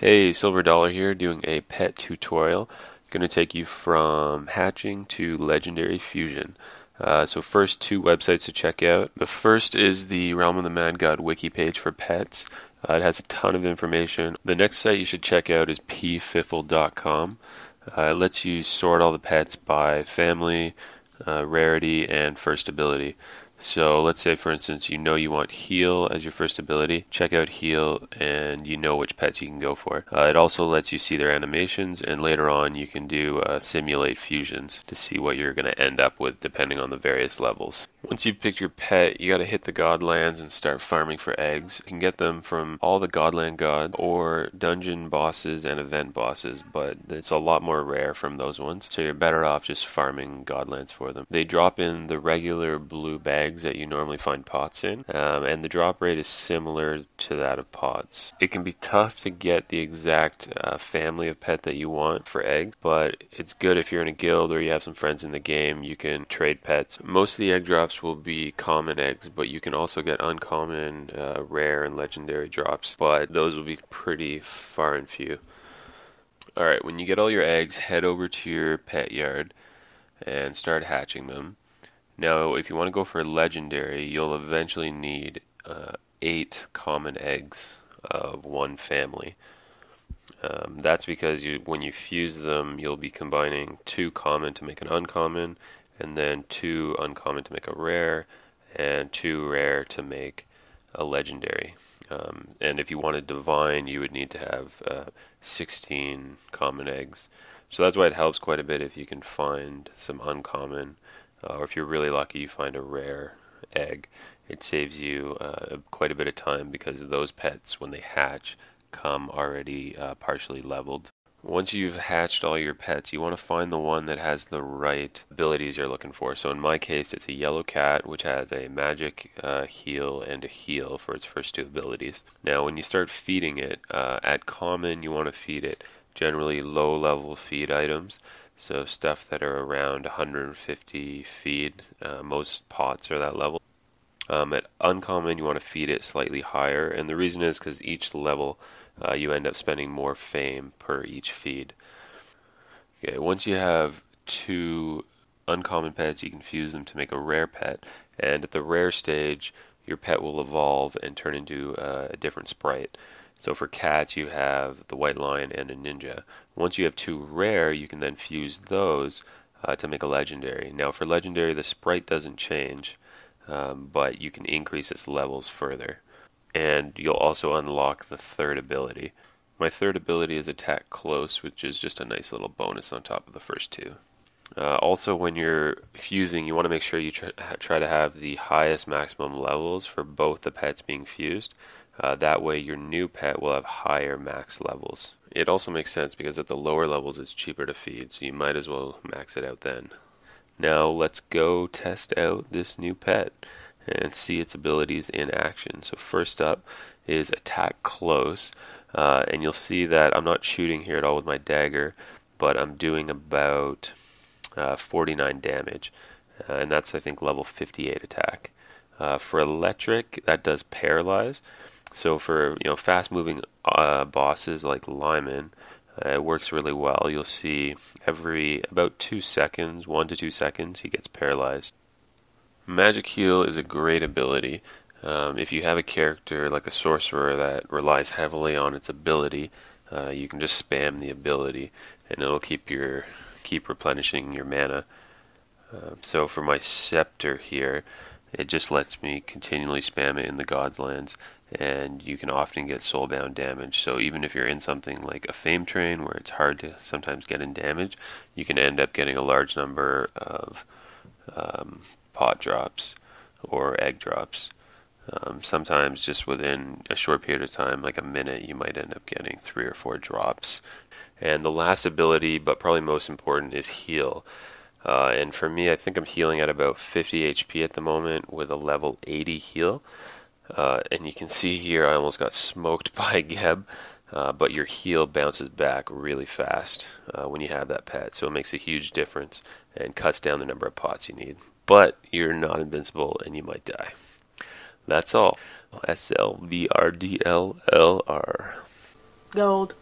Hey, Silverdollar here doing a pet tutorial. Going to take you from hatching to legendary fusion. So first, two websites to check out. The first is the Realm of the Mad God wiki page for pets. It has a ton of information. The next site you should check out is pfiffle.com. It lets you sort all the pets by family, rarity, and first ability. So let's say, for instance, you want heal as your first ability. Check out heal, and you know which pets you can go for. It also lets you see their animations, and later on you can do simulate fusions to see what you're going to end up with depending on the various levels. Once you've picked your pet, you got to hit the Godlands and start farming for eggs. You can get them from all the Godland gods or dungeon bosses and event bosses, but it's a lot more rare from those ones, so you're better off just farming Godlands for them. They drop in the regular blue bags that you normally find pots in, and the drop rate is similar to that of pots. It can be tough to get the exact family of pet that you want for eggs, but it's good if you're in a guild or you have some friends in the game. You can trade pets. Most of the egg drops will be common eggs, but you can also get uncommon, rare, and legendary drops, but those will be pretty far and few. Alright, when you get all your eggs, head over to your pet yard and start hatching them. Now, if you want to go for legendary, you'll eventually need 8 common eggs of one family. That's because when you fuse them, you'll be combining 2 common to make an uncommon, and then 2 uncommon to make a rare, and 2 rare to make a legendary. And if you wanted divine, you would need to have 16 common eggs. So that's why it helps quite a bit if you can find some uncommon, or if you're really lucky, you find a rare egg. It saves you quite a bit of time because those pets, when they hatch, come already partially leveled. Once you've hatched all your pets, you want to find the one that has the right abilities you're looking for. So in my case, it's a yellow cat, which has a magic, heal, and a heal for its first 2 abilities. Now, when you start feeding it, at common, you want to feed it generally low-level feed items. So stuff that are around 150 feed. Most pots are that level. At uncommon, you want to feed it slightly higher, and the reason is because each level you end up spending more fame per each feed. Okay, once you have 2 uncommon pets, you can fuse them to make a rare pet, and at the rare stage, your pet will evolve and turn into a different sprite. So for cats, you have the white lion and a ninja. Once you have 2 rare, you can then fuse those to make a legendary. Now for legendary, the sprite doesn't change, but you can increase its levels further. And you'll also unlock the 3rd ability. My 3rd ability is attack close, which is just a nice little bonus on top of the first 2. Also, when you're fusing, you want to make sure you try to have the highest maximum levels for both the pets being fused. That way your new pet will have higher max levels. It also makes sense because at the lower levels it's cheaper to feed, so you might as well max it out then. Now let's go test out this new pet and see its abilities in action. So first up is attack close, and you'll see that I'm not shooting here at all with my dagger, but I'm doing about 49 damage, and that's, I think, level 58 attack. For electric, that does paralyze. So for fast-moving bosses like Lyman, it works really well. You'll see every about 2 seconds, 1 to 2 seconds, he gets paralyzed. Magic Heal is a great ability. If you have a character like a sorcerer that relies heavily on its ability, you can just spam the ability, and it'll keep replenishing your mana. So for my scepter here, it just lets me continually spam it in the God's Lands, and you can often get soulbound damage. So even if you're in something like a fame train where it's hard to sometimes get in damage, you can end up getting a large number of pot drops or egg drops. Sometimes just within a short period of time, like a minute, you might end up getting 3 or 4 drops. And the last ability, but probably most important, is heal. And for me, I think I'm healing at about 50 HP at the moment with a level 80 heal. And you can see here I almost got smoked by Geb, but your heal bounces back really fast when you have that pet. So it makes a huge difference and cuts down the number of pots you need. But you're not invincible and you might die. That's all. SLVRDLLR. Gold.